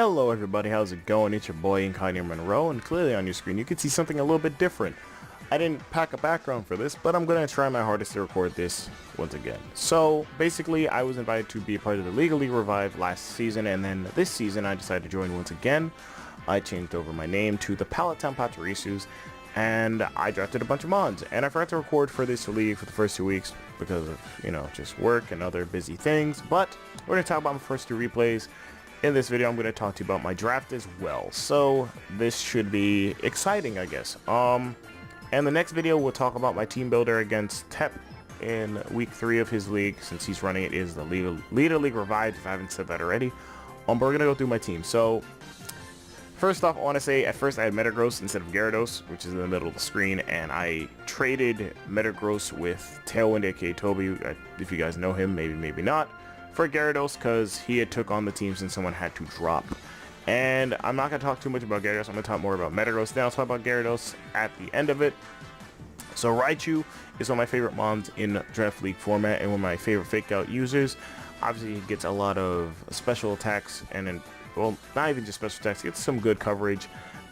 Hello everybody, how's it going? It's your boy Incognegro, and clearly on your screen you can see something a little bit different. I didn't pack a background for this, but I'm going to try my hardest to record this once again. So basically I was invited to be a part of the Legally Revived last season, and then this season I decided to join once again. I changed over my name to the Palatown Pachirisus, and I drafted a bunch of mods, and I forgot to record for this league for the first 2 weeks because of, just work and other busy things, but we're going to talk about my first 2 replays. In this video, I'm going to talk to you about my draft as well, so this should be exciting, I guess. And the next video, we'll talk about my team builder against Tep in week 3 of his league, since he's running it is the Leader League Revived, if I haven't said that already. But we're going to go through my team. So, first off, I want to say, at first I had Metagross instead of Gyarados, which is in the middle of the screen, and I traded Metagross with Tailwind, aka Toby, if you guys know him, maybe not, for Gyarados, because he had took on the team since someone had to drop. And I'm not going to talk too much about Gyarados, I'm going to talk more about Metagross. Then I'll talk about Gyarados at the end of it. So Raichu is one of my favorite mons in Draft League format, and one of my favorite fake out users. Obviously he gets a lot of special attacks, and then, well, not even just special attacks, he gets some good coverage.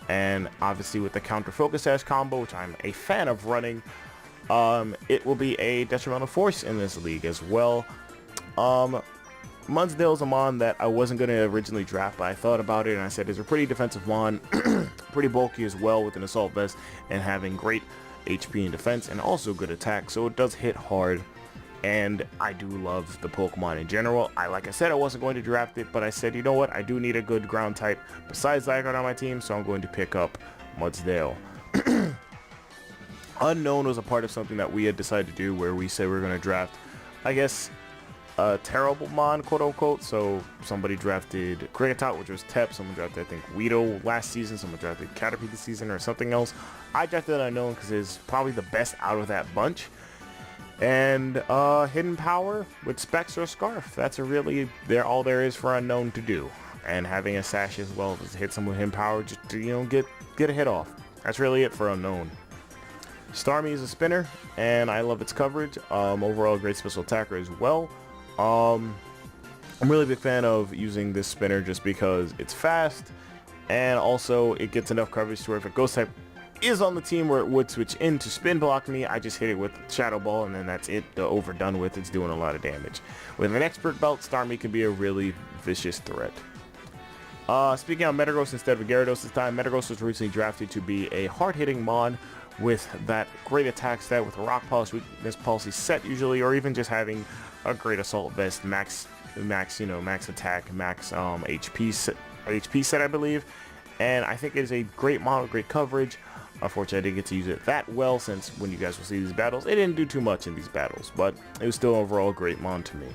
And obviously with the counter focus sash combo, which I'm a fan of running, it will be a detrimental force in this league as well. Munsdale's a mon that I wasn't going to originally draft, but I thought about it and I said it's a pretty defensive mon, pretty bulky as well with an assault vest and having great HP and defense and also good attack, so it does hit hard. And I do love the Pokemon in general. Like I said, I wasn't going to draft it, but I said, you know what, I do need a good ground type besides Zygarde on my team, so I'm going to pick up Mudsdale. Unknown was a part of something that we had decided to do, where we said we were going to draft, I guess, a terrible mon, quote unquote. So somebody drafted Kricketot, which was Tep, someone drafted, I think, Weedle last season, someone drafted Caterpie this season, or something else. I drafted Unknown because it's probably the best out of that bunch. And Hidden Power with Specs or Scarf, that's all there is for Unknown to do. And having a sash as well to hit someone with Hidden Power, just to get a hit off. That's really it for Unknown. Starmie is a spinner, and I love its coverage. Overall, a great special attacker as well. I'm really a big fan of using this spinner just because it's fast, and also it gets enough coverage to where if a ghost type is on the team where it would switch in to spin block me, I just hit it with Shadow Ball, and then that's it. The overdone with. It's doing a lot of damage. With an expert belt, Starmie can be a really vicious threat. Speaking of Metagross instead of Gyarados this time, Metagross was recently drafted to be a hard-hitting mon with that great attack stat with a Rock Polish, Weakness Policy set usually, or even just having a great assault vest, max attack, max HP set, I believe. And I think it is a great model, great coverage. Unfortunately, I didn't get to use it that well, since when you guys will see these battles, it didn't do too much in these battles, but it was still overall a great mon to me.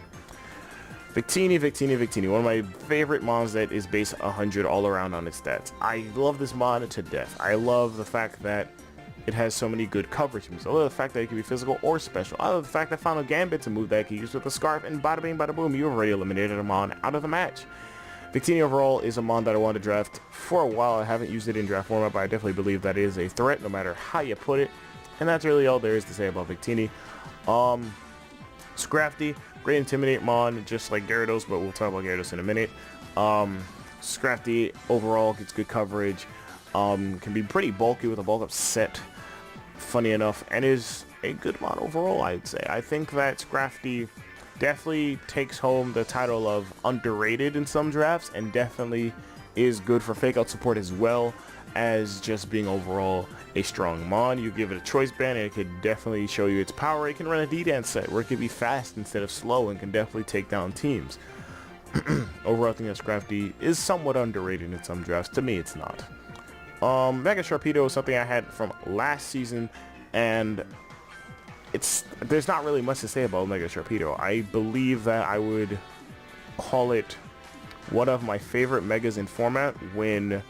Victini, one of my favorite mons that is base 100 all around on its stats. I love this mon to death. I love the fact that it has so many good coverage moves. I love the fact that it can be physical or special. I love the fact that Final Gambit's a move that I can use with a Scarf, and bada bing bada boom, you've already eliminated a mon out of the match. Victini overall is a mon that I want to draft for a while. I haven't used it in draft format, but I definitely believe that it is a threat no matter how you put it. And that's really all there is to say about Victini. Scrafty, great Intimidate mon, just like Gyarados, but we'll talk about Gyarados in a minute. Scrafty overall gets good coverage, can be pretty bulky with a bulk up set, funny enough, and is a good mon overall, I'd say. I think that Scrafty definitely takes home the title of underrated in some drafts, and definitely is good for fake out support as well as just being overall a strong mon. You give it a choice band and it could definitely show you its power. It can run a D-Dance set where it can be fast instead of slow and can definitely take down teams. Overall, I think that Scrafty is somewhat underrated in some drafts. To me, it's not. Mega Sharpedo is something I had from last season, and there's not really much to say about Mega Sharpedo. I believe that I would call it one of my favorite megas in format when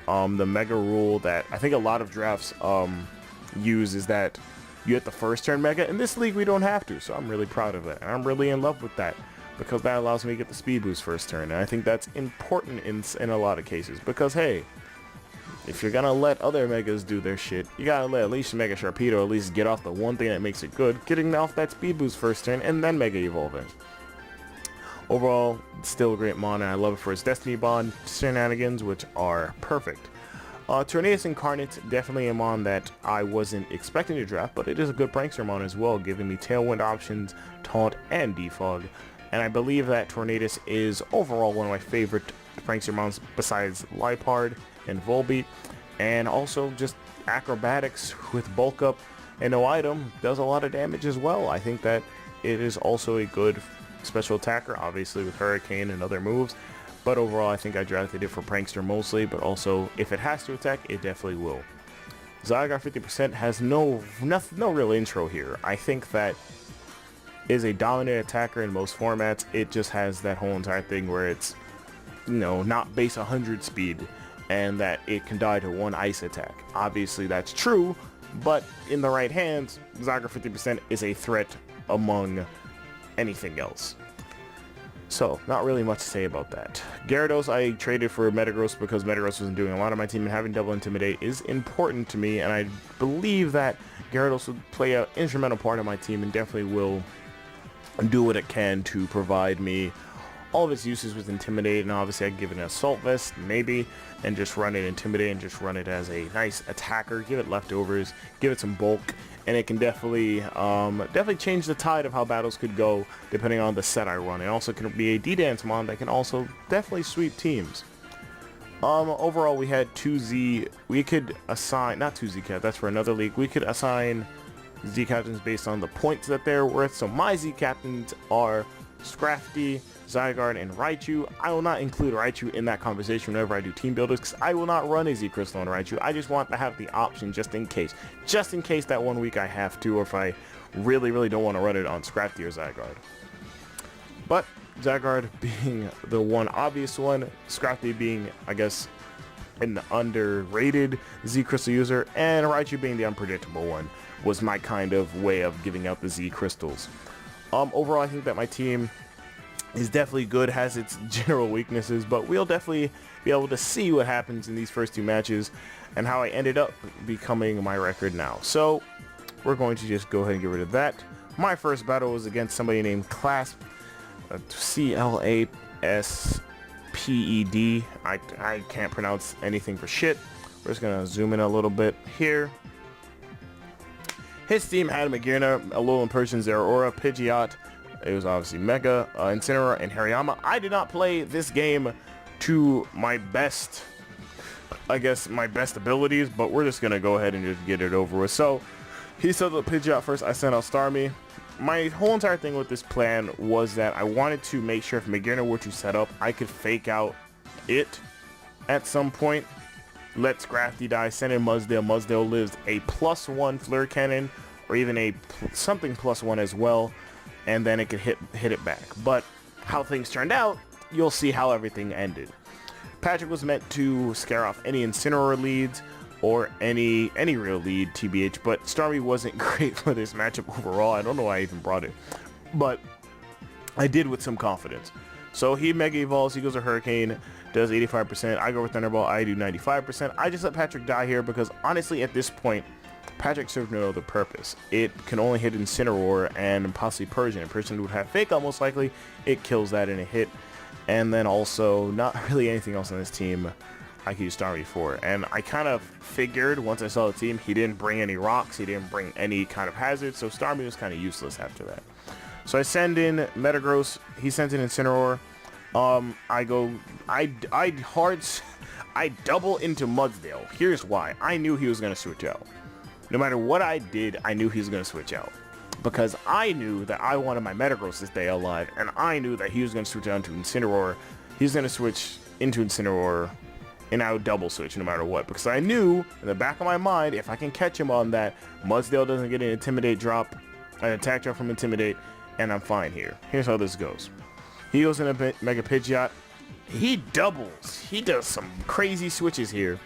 the mega rule that I think a lot of drafts use is that you hit the first turn mega. In this league we don't have to, so I'm really proud of that, and I'm really in love with that because that allows me to get the speed boost first turn, and I think that's important in a lot of cases, because hey, if you're gonna let other megas do their shit, you gotta let at least Mega Sharpedo at least get off the one thing that makes it good, getting off that speed boost first turn and then mega evolving. Overall, still a great mon, and I love it for its Destiny Bond shenanigans, which are perfect. Tornadus Incarnate, definitely a mon that I wasn't expecting to draft, but it is a good prankster mon as well, giving me Tailwind options, Taunt, and Defog. And I believe that Tornadus is overall one of my favorite prankster mons besides Lipard and Volbeat, and also just acrobatics with bulk up and no item does a lot of damage as well. I think that it is also a good special attacker, obviously with Hurricane and other moves, but overall I think I drafted it for prankster mostly, but also if it has to attack, it definitely will. Zygarde 50% has no real intro here. I think that is a dominant attacker in most formats. It just has that whole entire thing where it's, you know, not base 100 speed, and that it can die to one ice attack. Obviously that's true, but in the right hands, Zygarde 50% is a threat among anything else. So, not really much to say about that. Gyarados I traded for Metagross because Metagross wasn't doing a lot on my team, and having double Intimidate is important to me, and I believe that Gyarados would play an instrumental part of my team and definitely will do what it can to provide me all of its uses with Intimidate, and obviously I'd give it an Assault Vest, maybe, and just run it Intimidate and just run it as a nice attacker, give it leftovers, give it some bulk, and it can definitely change the tide of how battles could go depending on the set I run. It also can be a D-Dance mon that can also definitely sweep teams. Overall we had 2Z, we could assign, not 2Z Cat, that's for another league, we could assign Z Captains based on the points that they're worth. So my Z Captains are Scrafty, Zygarde, and Raichu. I will not include Raichu in that conversation whenever I do team builders, because I will not run a Z Crystal on Raichu. I just want to have the option just in case that one week I have to, or if I really don't want to run it on Scrafty or Zygarde. But Zygarde being the one obvious one, Scrafty being, I guess, an underrated Z Crystal user, and Raichu being the unpredictable one, was my kind of way of giving out the Z Crystals. Overall, I think that my team is definitely good, has its general weaknesses, but we'll definitely be able to see what happens in these first two matches and how I ended up becoming my record now. So we're going to just go ahead and get rid of that. My first battle was against somebody named Clasp, Clasped. I can't pronounce anything for shit. We're just gonna zoom in a little bit here. His team had Magearna, Alolan Persian, Zeraora, Pidgeot. It was obviously Mega, Incineroar, and Hariyama. I did not play this game to my best, I guess, my best abilities, but we're just gonna go ahead and just get it over with. So he set up Pidgeot first. I sent out Starmie. My whole entire thing with this plan was that I wanted to make sure if Magearna were to set up, I could fake out it at some point. Let Scrafty die, send in Mudsdale. Mudsdale lives a +1 Flare Cannon, or even a something +1 as well, and then it could hit it back. But how things turned out, you'll see how everything ended. Patrick was meant to scare off any Incineroar leads, or any real lead, TBH, but Starmie wasn't great for this matchup overall. I don't know why I even brought it, but I did with some confidence. So he Mega Evolves, he goes to Hurricane, does 85%, I go with Thunderbolt, I do 95%. I just let Patrick die here because honestly at this point, Patrick served no other purpose. It can only hit Incineroar and possibly Persian. Persian would have Fake Out most likely, it kills that in a hit. And then also, not really anything else on this team I could use Starmie for. And I kind of figured once I saw the team, he didn't bring any rocks, he didn't bring any kind of hazards, so Starmie was kind of useless after that. So I send in Metagross, he sends in Incineroar. I double into Mudsdale. Here's why. I knew he was going to switch out. No matter what I did, I knew he was going to switch out. Because I knew that I wanted my Metagross to stay alive, and I knew that he was going to switch out to Incineroar. He's going to switch into Incineroar, and I would double switch no matter what. Because I knew, in the back of my mind, if I can catch him on that, Mudsdale doesn't get an Intimidate drop, an attack drop from Intimidate, and I'm fine here. Here's how this goes. He goes in a Mega Pidgeot. He doubles. He does some crazy switches here.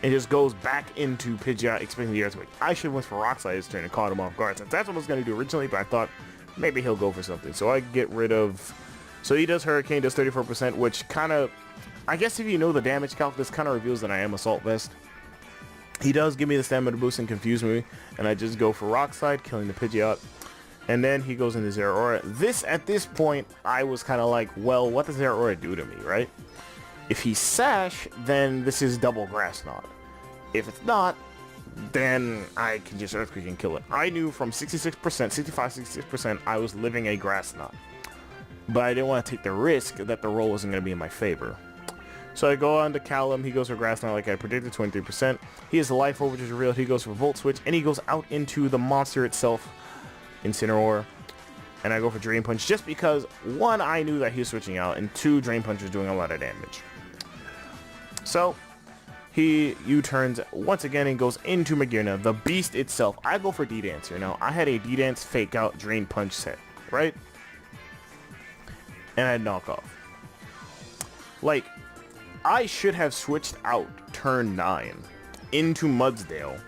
And just goes back into Pidgeot, expecting the Earthquake. I should have went for Rock Slide this turn and caught him off guard, since that's what I was going to do originally, but I thought maybe he'll go for something. So I get rid of... So he does Hurricane, does 34%, which kind of... I guess if you know the damage calc, this kind of reveals that I am Assault Vest. He does give me the stamina boost and confuse me, and I just go for Rock Slide, killing the Pidgeot. And then he goes into Zero Aura. At this point, I was kind of like, well, what does Zero Aura do to me, right? If he Sash, then this is double Grass Knot. If it's not, then I can just Earthquake and kill it. I knew from 66%, 65-66%, I was living a Grass Knot. But I didn't want to take the risk that the roll wasn't going to be in my favor. So I go on to Callum. He goes for Grass Knot like I predicted, 23%. He has the Life Orb, which is real. He goes for Volt Switch, and he goes out into the monster itself, Incineroar. And I go for Drain Punch just because, one, I knew that he was switching out, and two, Drain Punch was doing a lot of damage. So he U-turns once again and goes into Magearna, the beast itself. I go for D-Dance here. Now, I had a D-Dance Fake Out Drain Punch set, right? And I had Knockoff. Like, I should have switched out turn 9 into Mudsdale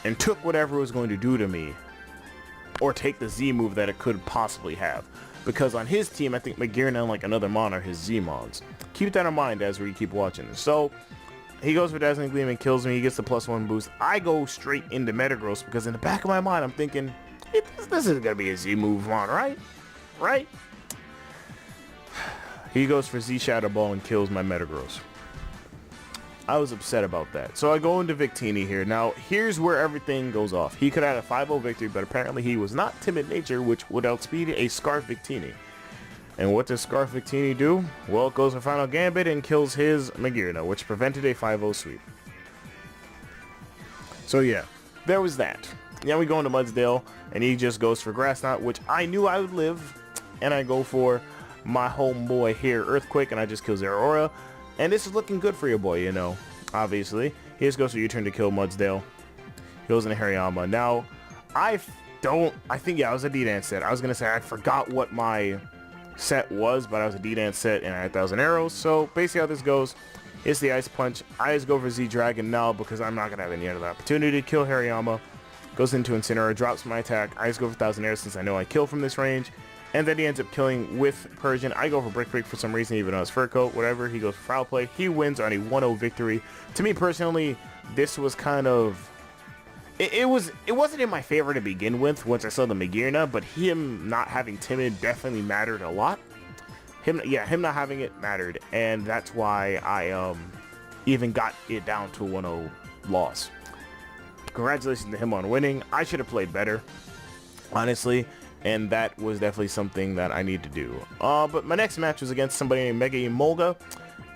and took whatever it was going to do to me, or take the Z move that it could possibly have. Because on his team, I think Magearna and like another Mon are his Z Mons. Keep that in mind as we keep watching this. So he goes for Dazzling Gleam and kills me. He gets the +1 boost. I go straight into Metagross because in the back of my mind, I'm thinking, hey, this is going to be a Z move Mon, right? Right? He goes for Z Shadow Ball and kills my Metagross. I was upset about that. So I go into Victini here. Now, here's where everything goes off. He could have had a 5-0 victory, but apparently he was not Timid Nature, which would outspeed a Scarf Victini. And what does Scarf Victini do? Well, it goes for Final Gambit and kills his Magearna, which prevented a 5-0 sweep. So yeah, there was that. Now we go into Mudsdale, and he just goes for Grass Knot, which I knew I would live. And I go for my homeboy here, Earthquake, and I just kill Zero Aura. And this is looking good for your boy, you know, obviously. He just goes for U-turn to kill Mudsdale. He goes into Hariyama. Now, I think, yeah, I was a D-Dance set. I was going to say I forgot what my set was, but I was a D-Dance set and I had 1,000 arrows. So, basically how this goes, it's the Ice Punch. I just go for Z-Dragon now because I'm not going to have any other opportunity to kill Hariyama. Goes into Incineroar, drops my attack. I just go for 1,000 arrows since I know I kill from this range. And then he ends up killing with Persian. I go for Brick Break for some reason, even though it's Fur Coat, whatever. He goes for Foul Play. He wins on a 1-0 victory. To me personally, this was kind of... It wasn't in my favor to begin with once I saw the Magearna, but him not having Timid definitely mattered a lot. Him not having it mattered, and that's why I even got it down to a 1-0 loss. Congratulations to him on winning. I should have played better, honestly. And that was definitely something that I need to do. But my next match was against somebody named Mega Emolga.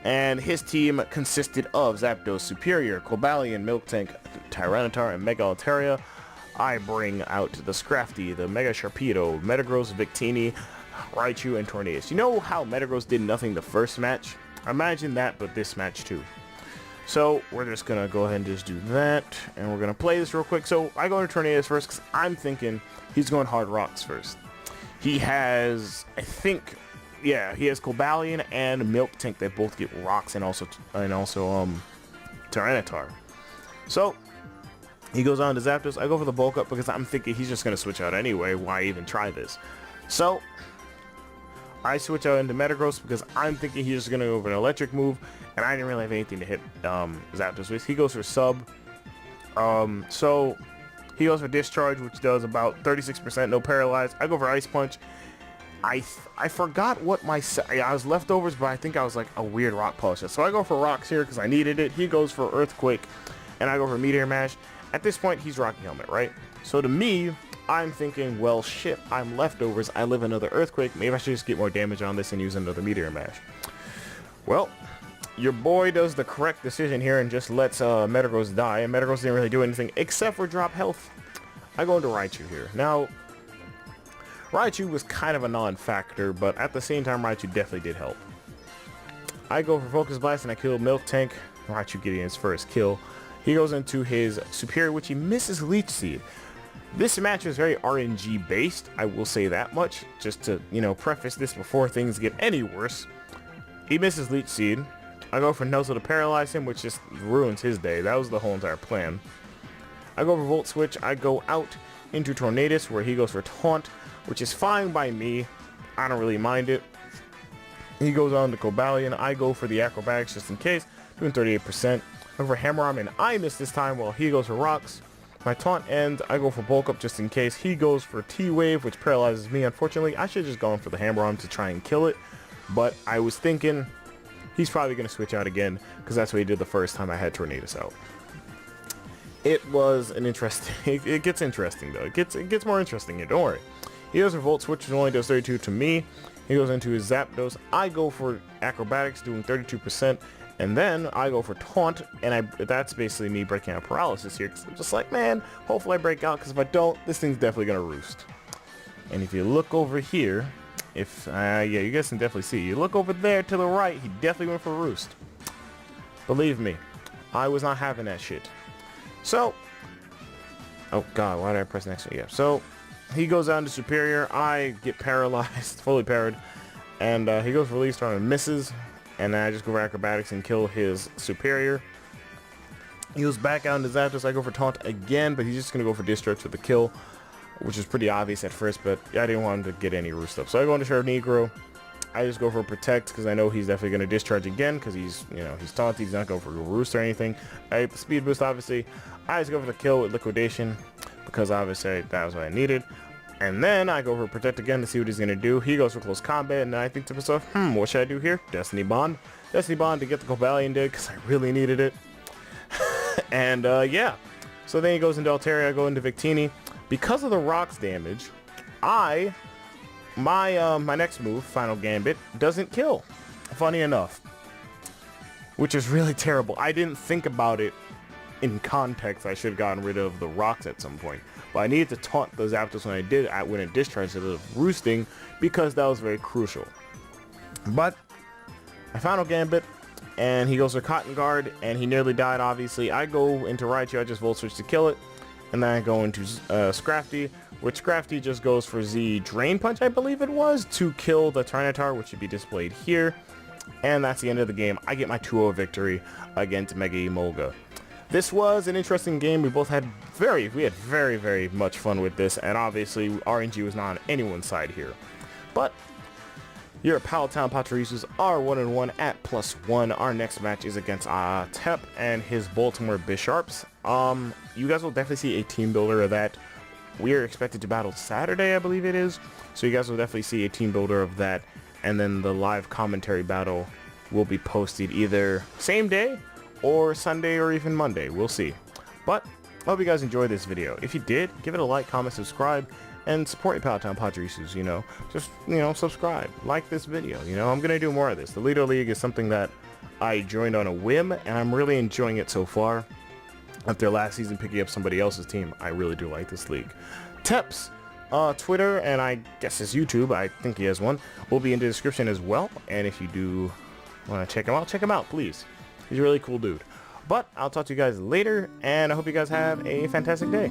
And his team consisted of Zapdos, Superior, Cobalion, Miltank, Tyranitar, and Mega Altaria. I bring out the Scrafty, the Mega Sharpedo, Metagross, Victini, Raichu, and Tornadus. You know how Metagross did nothing the first match? Imagine that, but this match too. So we're just going to go ahead and just do that. And we're going to play this real quick. So I go to Tornadus first because I'm thinking he's going hard rocks first. He has, I think, yeah, he has Cobalion and Miltank that both get rocks and also Tyranitar. So he goes on to Zapdos. I go for the bulk up because I'm thinking he's just going to switch out anyway. Why even try this? So I switch out into Metagross because I'm thinking he's just going to go for an electric move. And I didn't really have anything to hit Zapdos with. He goes for Sub. So he goes for Discharge, which does about 36%, no Paralyze. I go for Ice Punch. I forgot what my I was leftovers, but I think I was like a weird Rock Polish. So I go for Rocks here because I needed it. He goes for Earthquake, and I go for Meteor Mash. At this point, he's Rocky Helmet, right? So to me, I'm thinking, well, shit, I'm leftovers. I live another Earthquake. Maybe I should just get more damage on this and use another Meteor Mash. Well, your boy does the correct decision here and just lets Metagross die. And Metagross didn't really do anything except for drop health. I go into Raichu here. Now, Raichu was kind of a non-factor, but at the same time, Raichu definitely did help. I go for Focus Blast and I kill Miltank. Raichu getting his first kill. He goes into his Superior, which he misses Leech Seed. This match is very RNG based, I will say that much, just to, you know, preface this before things get any worse. He misses Leech Seed. I go for Nuzzle to paralyze him, which just ruins his day. That was the whole entire plan. I go for Volt Switch. I go out into Tornadus, where he goes for Taunt, which is fine by me. I don't really mind it. He goes on to Cobalion. I go for the Acrobatics just in case, doing 38%. I go for Hammer Arm, and I miss this time while he goes for Rocks. my taunt ends, I go for bulk up just in case. He goes for T-Wave, which paralyzes me. Unfortunately, I should have just gone for the hammer arm to try and kill it. But I was thinking he's probably going to switch out again, because that's what he did the first time I had Tornadus out. It was an interesting... It gets interesting, though. It gets more interesting here. Don't worry. He goes for Volt Switch, which only does 32 to me. He goes into his Zapdos. I go for Acrobatics, doing 32%. And then I go for Taunt, and that's basically me breaking out Paralysis here. Because I'm just like, man, hopefully I break out, because if I don't, this thing's definitely going to roost. And if you look over here, yeah, you guys can definitely see. You look over there to the right, he definitely went for Roost. Believe me, I was not having that shit. So, oh god, why did I press next one? Yeah, so he goes down to Superior. I get paralyzed, fully parried, and he goes for Release Storm and misses. And then I just go for Acrobatics and kill his Superior. He goes back out into Zapdos. I go for Taunt again, but he's just going to go for Discharge for the kill, which is pretty obvious at first, but I didn't want him to get any roost up. So I go into Incognegro. I just go for Protect, because I know he's definitely going to Discharge again, because he's taunted. He's not going for roost or anything. I get the Speed Boost, obviously. I just go for the kill with Liquidation, because obviously that was what I needed. And then I go for Protect again to see what he's going to do. He goes for Close Combat, and I think to myself, what should I do here? Destiny Bond. Destiny Bond to get the Cobalion dig, because I really needed it. And yeah. So then he goes into Altaria, I go into Victini. Because of the rocks damage, my next move, Final Gambit, doesn't kill. Funny enough. Which is really terrible. I didn't think about it in context. I should have gotten rid of the rocks at some point. But I needed to taunt the Zapdos when I did, when it discharged instead of roosting, because that was very crucial. But I Final Gambit, and he goes for Cotton Guard, and he nearly died, obviously. I go into Raichu, I just Volt Switch to kill it. And then I go into Scrafty, which Scrafty just goes for Z Drain Punch, I believe it was, to kill the Tyranitar, which should be displayed here. And that's the end of the game. I get my 2-0 victory against Mega Emolga. This was an interesting game. We had very, very much fun with this, and obviously RNG was not on anyone's side here. But your Palatown Pachirisus are 1-1 at +1. Our next match is against Tep and his Baltimore Bisharps. You guys will definitely see a team builder of that. We are expected to battle Saturday, I believe it is. So you guys will definitely see a team builder of that. And then the live commentary battle will be posted either same day or Sunday or even Monday. We'll see. But I hope you guys enjoyed this video. If you did, give it a like, comment, subscribe, and support your Palatown Pachirisus, Just, subscribe. Like this video, I'm going to do more of this. The Lido League is something that I joined on a whim, and I'm really enjoying it so far. After last season picking up somebody else's team, I really do like this league. Tep's Twitter, and I guess his YouTube, I think he has one, will be in the description as well. And if you do want to check him out, please. He's a really cool dude. But I'll talk to you guys later, and I hope you guys have a fantastic day.